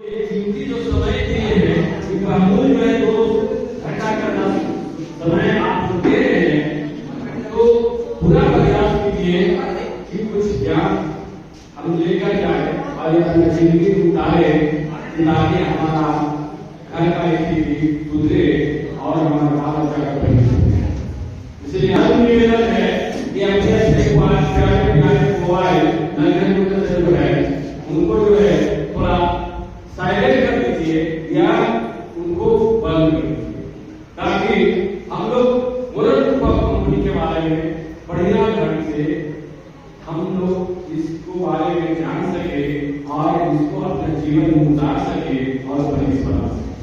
कीमती जो समय दिए हैं इनका मूल्य है तो घटा करना समय आप दे रहे हैं तो पूरा प्रयास कीजिए कि कुछ ज्ञान हम लेकर जाए और अपनी जिंदगी उतारे ताकि हमारा घर का स्थिति सुधरे और हमारा बाल बच्चा का भविष्य। इसलिए हम निवेदन है कि अपने मोबाइल जो है उनको जो है थोड़ा साइलेंट कर दीजिए या उनको बंद कर दीजिए ताकि हम लोग मोरल कंपनी के बारे में बढ़िया ढंग से हम लोग इसको बारे में जान सके और इसको अपने जीवन में उतार सके और बड़ी बना सके।